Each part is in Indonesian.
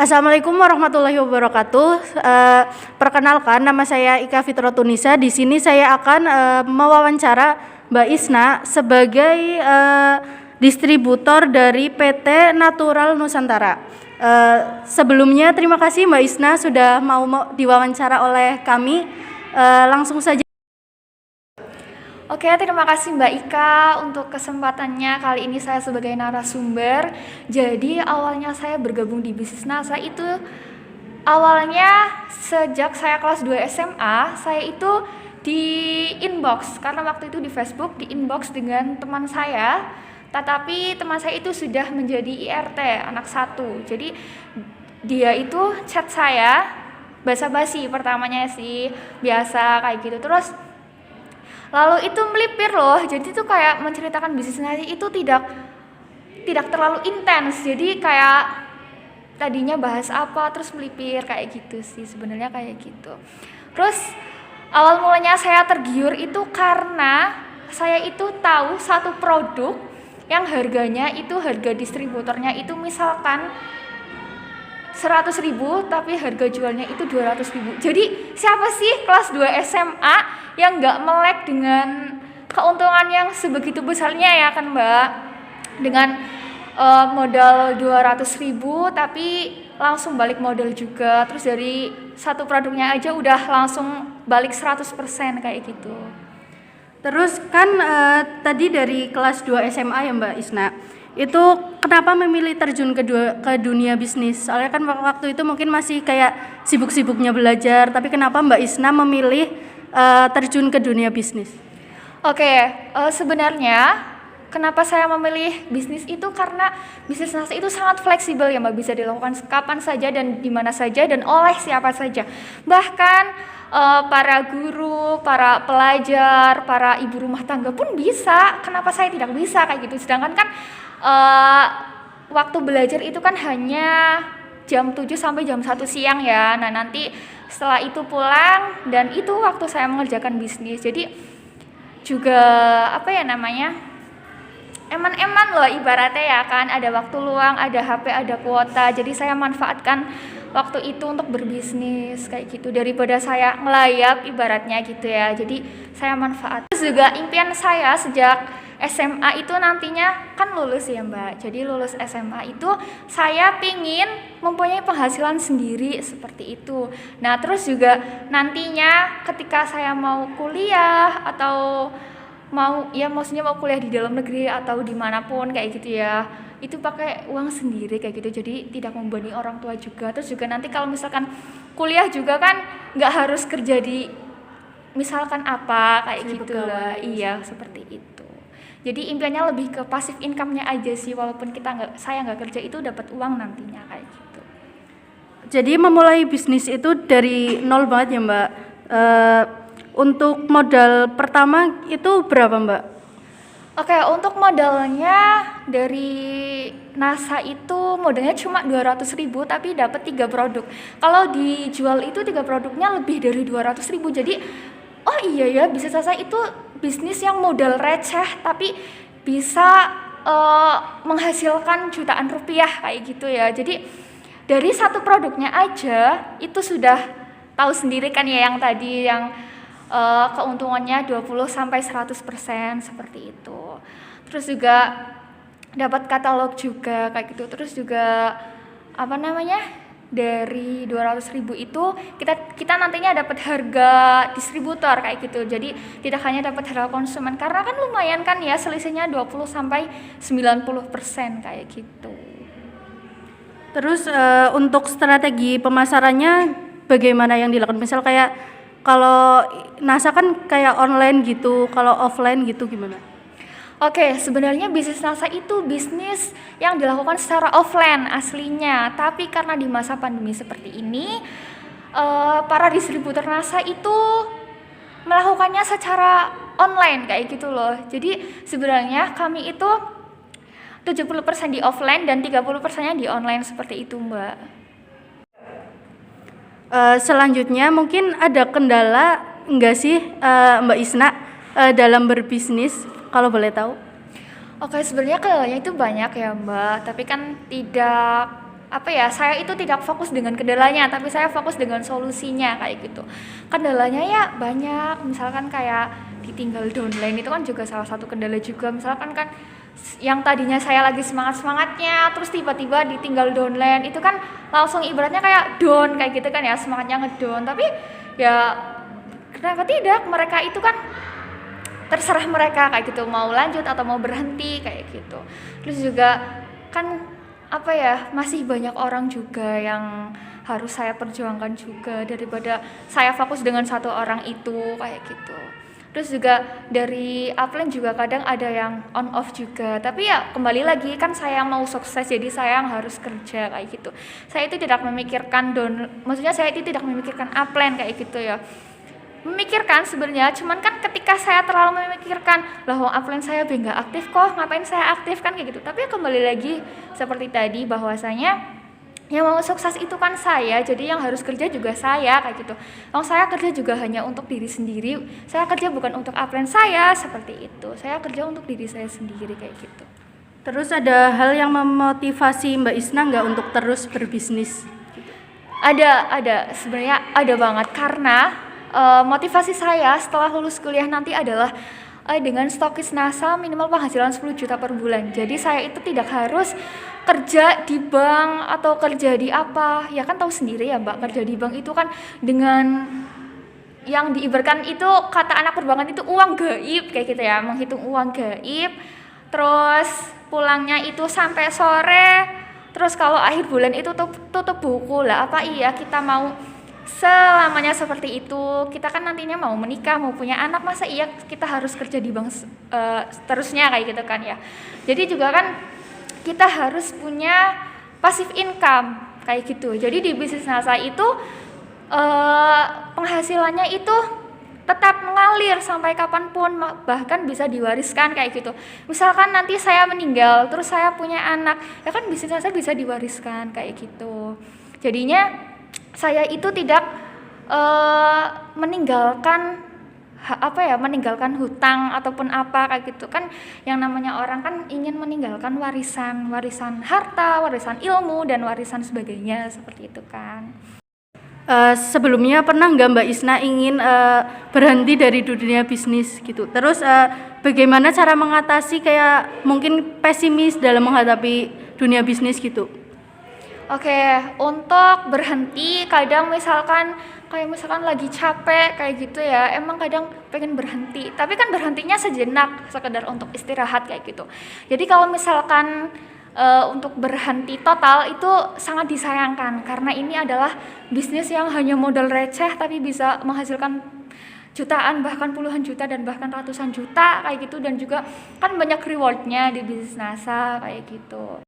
Assalamualaikum warahmatullahi wabarakatuh. Perkenalkan, nama saya Ika Fitrotunisa. Di sini saya akan mewawancara Mbak Isna sebagai distributor dari PT Natural Nusantara. Sebelumnya terima kasih Mbak Isna sudah mau diwawancara oleh kami. Langsung saja. Oke, terima kasih Mbak Ika untuk kesempatannya. Kali ini saya sebagai narasumber. Jadi awalnya saya bergabung di bisnis NASA itu awalnya sejak saya kelas 2 SMA, saya itu di inbox karena waktu itu di Facebook di inbox dengan teman saya. Tetapi teman saya itu sudah menjadi IRT anak satu. Jadi dia itu chat saya basa-basi pertamanya sih, biasa kayak gitu. Terus lalu itu melipir loh, jadi itu kayak menceritakan bisnisnya itu tidak terlalu intens. Jadi kayak tadinya bahas apa terus melipir kayak gitu sih, sebenarnya kayak gitu. Terus awal mulanya saya tergiur itu karena saya itu tahu satu produk yang harganya itu harga distributornya itu misalkan 100.000 tapi harga jualnya itu 200.000. Jadi siapa sih kelas 2 SMA yang nggak melek dengan keuntungan yang sebegitu besarnya ya kan Mbak, dengan modal 200.000 tapi langsung balik modal juga, terus dari satu produknya aja udah langsung balik 100% kayak gitu. Terus kan tadi dari kelas 2 SMA ya Mbak Isna, itu kenapa memilih terjun ke dunia bisnis? Soalnya kan waktu itu mungkin masih kayak sibuk-sibuknya belajar, tapi kenapa Mbak Isna memilih terjun ke dunia bisnis? Oke, sebenarnya kenapa saya memilih bisnis itu karena bisnis NASA itu sangat fleksibel ya Mbak, bisa dilakukan kapan saja dan di mana saja dan oleh siapa saja. Bahkan para guru, para pelajar, para ibu rumah tangga pun bisa. Kenapa saya tidak bisa kayak gitu? Sedangkan kan waktu belajar itu kan hanya jam 7 sampai jam 1 siang ya. Nah, nanti setelah itu pulang dan itu waktu saya mengerjakan bisnis. Jadi juga eman-eman loh ibaratnya ya kan, ada waktu luang, ada HP, ada kuota. Jadi saya manfaatkan waktu itu untuk berbisnis kayak gitu daripada saya ngelayap ibaratnya gitu ya. Jadi saya manfaat. Terus juga impian saya sejak SMA itu nantinya kan lulus ya Mbak. Jadi lulus SMA itu saya pingin mempunyai penghasilan sendiri seperti itu. Nah terus juga nantinya ketika saya mau kuliah atau maksudnya mau kuliah di dalam negeri atau dimanapun kayak gitu ya, itu pakai uang sendiri kayak gitu, jadi tidak membebani orang tua juga. Terus juga nanti kalau misalkan kuliah juga kan nggak harus kerja di misalkan apa kayak gitu lah. Iya seperti itu. Jadi impiannya lebih ke passive income-nya aja sih, walaupun saya nggak kerja itu dapat uang nantinya kayak gitu. Jadi memulai bisnis itu dari nol banget ya Mbak. Untuk modal pertama itu berapa Mbak? Oke, untuk modalnya dari NASA itu modalnya cuma 200.000 tapi dapat 3 produk. Kalau dijual itu 3 produknya lebih dari 200.000. Jadi oh iya ya, bisnis NASA itu bisnis yang modal receh tapi bisa menghasilkan jutaan rupiah kayak gitu ya. Jadi dari satu produknya aja itu sudah tahu sendiri kan ya, yang tadi yang keuntungannya 20-100% seperti itu. Terus juga dapat katalog juga kayak gitu. Terus juga dari 200.000 itu kita nantinya dapat harga distributor kayak gitu. Jadi tidak hanya dapat harga konsumen, karena kan lumayan kan ya, selisihnya 20-90% kayak gitu. Terus untuk strategi pemasarannya bagaimana yang dilakukan? Misal kayak kalau NASA kan kayak online gitu, kalau offline gitu gimana? Oke, sebenarnya bisnis NASA itu bisnis yang dilakukan secara offline aslinya, tapi karena di masa pandemi seperti ini, para distributor NASA itu melakukannya secara online kayak gitu loh. Jadi sebenarnya kami itu 70% di offline dan 30%-nya di online seperti itu Mbak. Selanjutnya mungkin ada kendala enggak sih Mbak Isna dalam berbisnis, kalau boleh tahu? Oke, sebenarnya kendalanya itu banyak ya Mbak, tapi kan tidak saya itu tidak fokus dengan kendalanya, tapi saya fokus dengan solusinya kayak gitu. Kendalanya ya banyak, misalkan kayak ditinggal downline itu kan juga salah satu kendala juga. Misalkan kan yang tadinya saya lagi semangatnya terus tiba-tiba ditinggal downline, itu kan langsung ibaratnya kayak down kayak gitu kan ya, semangatnya ngedown. Tapi ya kenapa tidak, mereka itu kan terserah mereka kayak gitu, mau lanjut atau mau berhenti kayak gitu. Terus juga kan masih banyak orang juga yang harus saya perjuangkan juga, daripada saya fokus dengan satu orang itu kayak gitu. Terus juga dari upline juga kadang ada yang on off juga, tapi ya kembali lagi kan saya mau sukses, jadi saya yang harus kerja kayak gitu. Saya itu tidak memikirkan maksudnya saya itu tidak memikirkan upline kayak gitu ya. Memikirkan sebenarnya, cuman kan ketika saya terlalu memikirkan bahwa upline saya nggak aktif kok, ngapain saya aktif kan kayak gitu. Tapi kembali lagi seperti tadi, bahwasanya yang mau sukses itu kan saya, jadi yang harus kerja juga saya kayak gitu. Saya kerja juga hanya untuk diri sendiri, saya kerja bukan untuk upline saya, seperti itu. Saya kerja untuk diri saya sendiri kayak gitu. Terus ada hal yang memotivasi Mbak Isna nggak untuk terus berbisnis? Ada sebenarnya ada banget, karena motivasi saya setelah lulus kuliah nanti adalah dengan stokis NASA minimal penghasilan 10 juta per bulan. Jadi saya itu tidak harus kerja di bank atau kerja di apa. Ya kan tahu sendiri ya Mbak, kerja di bank itu kan dengan yang diibaratkan itu, kata anak perbankan itu uang gaib kayak gitu ya, menghitung uang gaib. Terus pulangnya itu sampai sore. Terus kalau akhir bulan itu tutup buku lah. Apa iya kita mau selamanya seperti itu? Kita kan nantinya mau menikah, mau punya anak, masa iya kita harus kerja di bank terusnya kayak gitu kan ya. Jadi juga kan kita harus punya passive income kayak gitu. Jadi di bisnis NASA itu penghasilannya itu tetap mengalir sampai kapanpun, bahkan bisa diwariskan kayak gitu. Misalkan nanti saya meninggal terus saya punya anak, ya kan bisnis NASA bisa diwariskan kayak gitu. Jadinya saya itu tidak meninggalkan hutang ataupun apa kayak gitu kan. Yang namanya orang kan ingin meninggalkan warisan harta, warisan ilmu, dan warisan sebagainya seperti itu kan. Sebelumnya pernah nggak Mbak Isna ingin berhenti dari dunia bisnis gitu? Terus bagaimana cara mengatasi kayak mungkin pesimis dalam menghadapi dunia bisnis gitu? Oke, untuk berhenti kadang misalkan lagi capek kayak gitu ya, emang kadang pengen berhenti, tapi kan berhentinya sejenak, sekedar untuk istirahat kayak gitu. Jadi kalau misalkan untuk berhenti total itu sangat disayangkan, karena ini adalah bisnis yang hanya modal receh tapi bisa menghasilkan jutaan, bahkan puluhan juta, dan bahkan ratusan juta kayak gitu. Dan juga kan banyak rewardnya di bisnis NASA kayak gitu.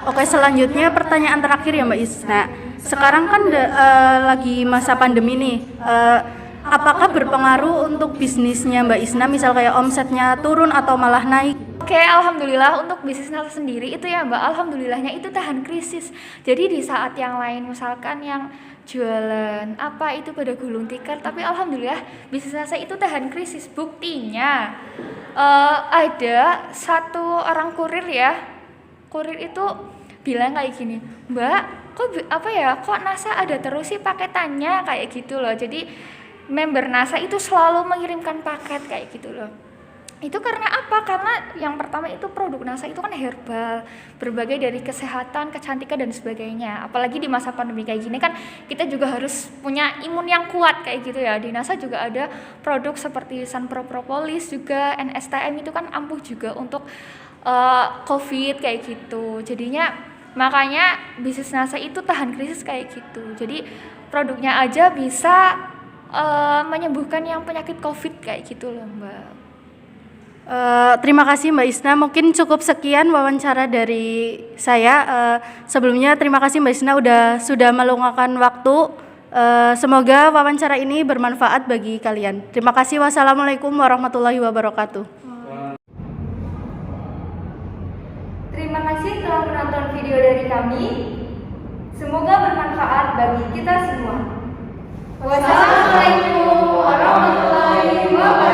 Oke, selanjutnya pertanyaan terakhir ya Mbak Isna. Sekarang kan lagi masa pandemi nih. Apakah berpengaruh untuk bisnisnya Mbak Isna, misal kayak omsetnya turun atau malah naik? Oke, alhamdulillah untuk bisnis NASA sendiri itu ya Mbak, alhamdulillahnya itu tahan krisis. Jadi di saat yang lain misalkan yang jualan apa itu pada gulung tikar, tapi alhamdulillah bisnis NASA itu tahan krisis. Buktinya ada satu orang kurir itu bilang kayak gini, Mbak, kok NASA ada terus sih paketannya kayak gitu loh. Jadi member NASA itu selalu mengirimkan paket kayak gitu loh. Itu karena apa? Karena yang pertama itu produk NASA itu kan herbal, berbagai dari kesehatan, kecantikan, dan sebagainya. Apalagi di masa pandemi kayak gini kan kita juga harus punya imun yang kuat kayak gitu ya. Di NASA juga ada produk seperti Sunpro Propolis, juga NSTM itu kan ampuh juga untuk COVID kayak gitu. Jadinya makanya bisnis NASA itu tahan krisis kayak gitu. Jadi produknya aja bisa menyembuhkan yang penyakit COVID kayak gitu loh Mbak. Terima kasih Mbak Isna. Mungkin cukup sekian wawancara dari saya. Sebelumnya terima kasih Mbak Isna sudah meluangkan waktu. Semoga wawancara ini bermanfaat bagi kalian. Terima kasih. Wassalamualaikum warahmatullahi wabarakatuh. Terima kasih telah menonton video dari kami. Semoga bermanfaat bagi kita semua. Wassalamualaikum warahmatullahi wabarakatuh.